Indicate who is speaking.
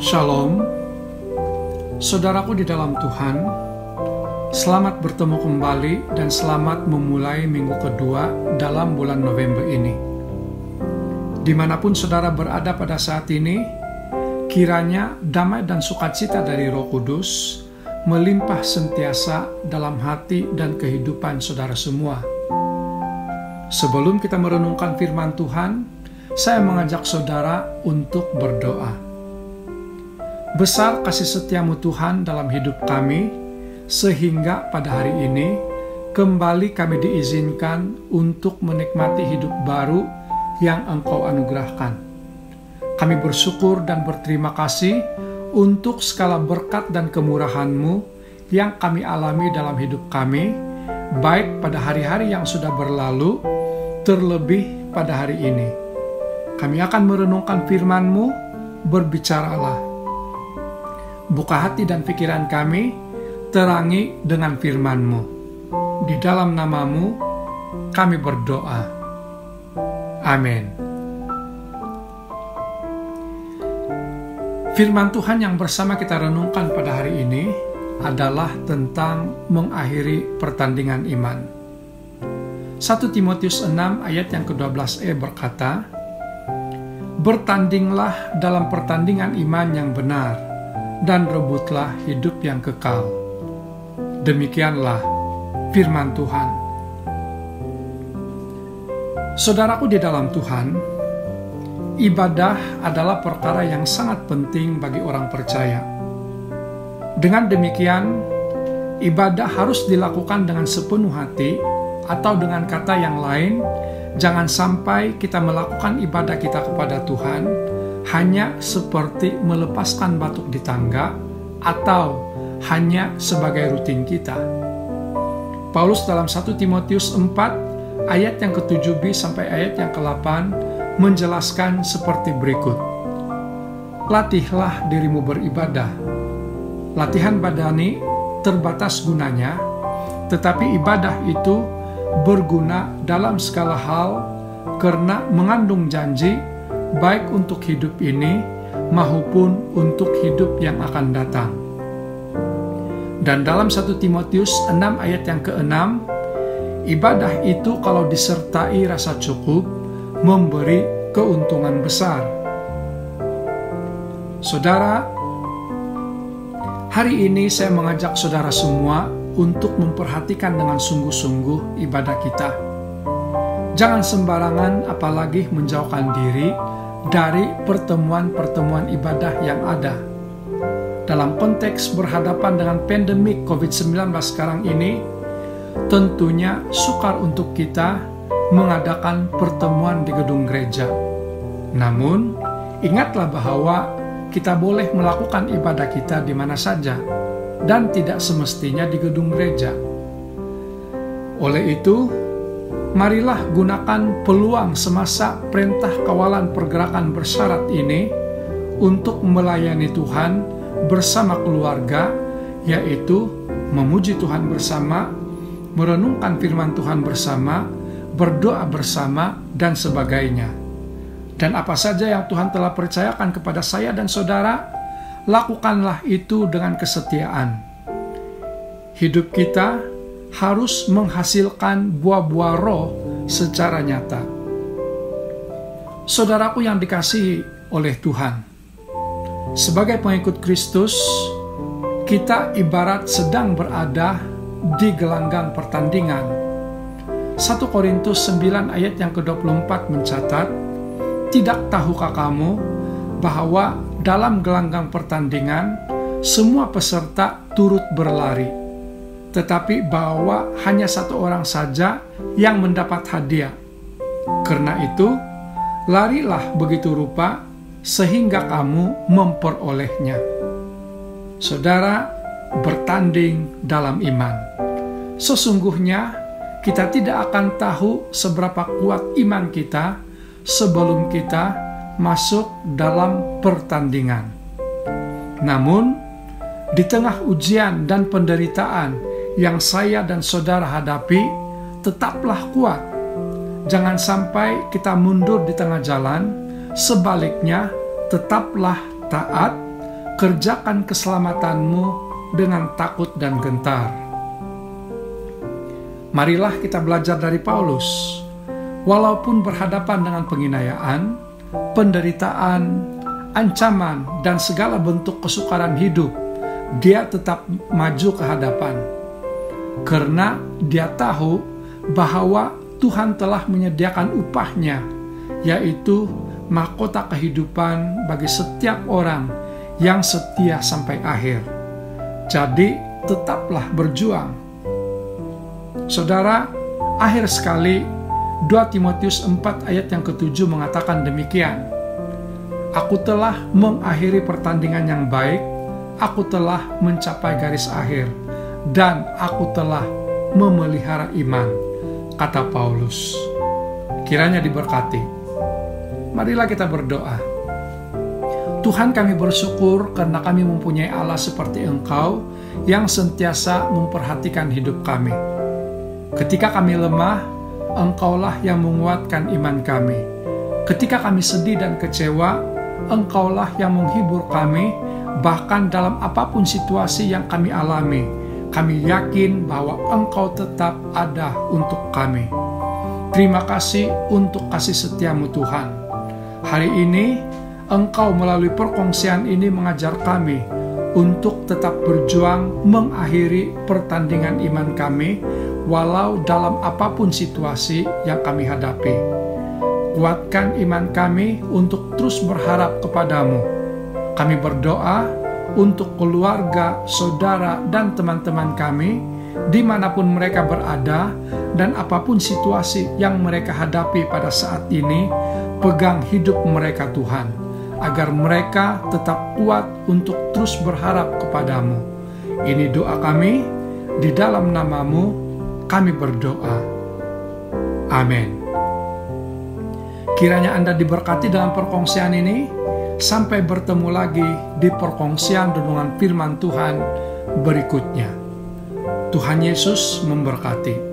Speaker 1: Shalom, saudaraku di dalam Tuhan. Selamat bertemu kembali dan selamat memulai minggu kedua dalam bulan November ini. Dimanapun saudara berada pada saat ini, kiranya damai dan sukacita dari Roh Kudus melimpah sentiasa dalam hati dan kehidupan saudara semua. Sebelum kita merenungkan firman Tuhan, saya mengajak saudara untuk berdoa. Besar kasih setiamu Tuhan dalam hidup kami, sehingga pada hari ini kembali kami diizinkan untuk menikmati hidup baru yang Engkau anugerahkan. Kami bersyukur dan berterima kasih untuk segala berkat dan kemurahan-Mu yang kami alami dalam hidup kami, baik pada hari-hari yang sudah berlalu, terlebih pada hari ini. Kami akan merenungkan firman-Mu, berbicaralah. Buka hati dan pikiran kami, terangi dengan firman-Mu. Di dalam nama-Mu, kami berdoa. Amin. Firman Tuhan yang bersama kita renungkan pada hari ini adalah tentang mengakhiri pertandingan iman. 1 Timotius 6 ayat yang ke-12e berkata, "Bertandinglah dalam pertandingan iman yang benar, dan rebutlah hidup yang kekal." Demikianlah firman Tuhan. Saudaraku di dalam Tuhan, ibadah adalah perkara yang sangat penting bagi orang percaya. Dengan demikian, ibadah harus dilakukan dengan sepenuh hati, atau dengan kata yang lain, jangan sampai kita melakukan ibadah kita kepada Tuhan hanya seperti melepaskan batuk di tangga atau hanya sebagai rutin kita. Paulus dalam 1 Timotius 4 ayat yang ke-7b sampai ayat yang ke-8 menjelaskan seperti berikut. Latihlah dirimu beribadah. Latihan badani terbatas gunanya, tetapi ibadah itu berguna dalam segala hal karena mengandung janji baik untuk hidup ini maupun untuk hidup yang akan datang. Dan dalam 1 Timotius 6 ayat yang ke-6, ibadah itu kalau disertai rasa cukup memberi keuntungan besar. Saudara, hari ini saya mengajak saudara semua untuk memperhatikan dengan sungguh-sungguh ibadah kita. Jangan sembarangan, apalagi menjauhkan diri dari pertemuan-pertemuan ibadah yang ada. Dalam konteks berhadapan dengan pandemik COVID-19 sekarang ini, tentunya sukar untuk kita mengadakan pertemuan di gedung gereja. Namun, ingatlah bahwa kita boleh melakukan ibadah kita di mana saja, dan tidak semestinya di gedung gereja. Oleh itu, marilah gunakan peluang semasa perintah kawalan pergerakan bersyarat ini untuk melayani Tuhan bersama keluarga, yaitu memuji Tuhan bersama, merenungkan firman Tuhan bersama, berdoa bersama, dan sebagainya. Dan apa saja yang Tuhan telah percayakan kepada saya dan saudara, lakukanlah itu dengan kesetiaan. Hidup kita harus menghasilkan buah-buah roh secara nyata. Saudaraku yang dikasihi oleh Tuhan, sebagai pengikut Kristus, kita ibarat sedang berada di gelanggang pertandingan. 1 Korintus 9 ayat yang ke-24 mencatat, "Tidak tahukah kamu bahwa dalam gelanggang pertandingan semua peserta turut berlari, tetapi bahwa hanya satu orang saja yang mendapat hadiah. Karena itu, larilah begitu rupa sehingga kamu memperolehnya." Saudara, bertanding dalam iman. Sesungguhnya kita tidak akan tahu seberapa kuat iman kita sebelum kita masuk dalam pertandingan. Namun, di tengah ujian dan penderitaan yang saya dan saudara hadapi, tetaplah kuat. Jangan sampai kita mundur di tengah jalan, sebaliknya tetaplah taat, kerjakan keselamatanmu dengan takut dan gentar. Marilah kita belajar dari Paulus. Walaupun berhadapan dengan penghinaan, penderitaan, ancaman, dan segala bentuk kesukaran hidup, dia tetap maju ke hadapan. Karena dia tahu bahwa Tuhan telah menyediakan upahnya, yaitu mahkota kehidupan bagi setiap orang yang setia sampai akhir. Jadi, tetaplah berjuang. Saudara, akhir sekali 2 Timotius 4 ayat yang ke-7 mengatakan demikian. Aku telah mengakhiri pertandingan yang baik, aku telah mencapai garis akhir, dan aku telah memelihara iman, kata Paulus. Kiranya diberkati. Marilah kita berdoa. Tuhan, kami bersyukur karena kami mempunyai Allah seperti Engkau yang sentiasa memperhatikan hidup kami. Ketika kami lemah, Engkaulah yang menguatkan iman kami. Ketika kami sedih dan kecewa, Engkaulah yang menghibur kami. Bahkan dalam apapun situasi yang kami alami, kami yakin bahwa Engkau tetap ada untuk kami. Terima kasih untuk kasih setiamu Tuhan. Hari ini, Engkau melalui perkongsian ini mengajar kami untuk tetap berjuang mengakhiri pertandingan iman kami, walau dalam apapun situasi yang kami hadapi. Kuatkan iman kami untuk terus berharap kepadamu. Kami berdoa untuk keluarga, saudara, dan teman-teman kami, dimanapun mereka berada, dan apapun situasi yang mereka hadapi pada saat ini, pegang hidup mereka Tuhan, agar mereka tetap kuat untuk terus berharap kepadamu. Ini doa kami, di dalam namamu kami berdoa. Amin. Kiranya Anda diberkati dalam perkongsian ini. Sampai bertemu lagi di perkongsian renungan firman Tuhan berikutnya. Tuhan Yesus memberkati.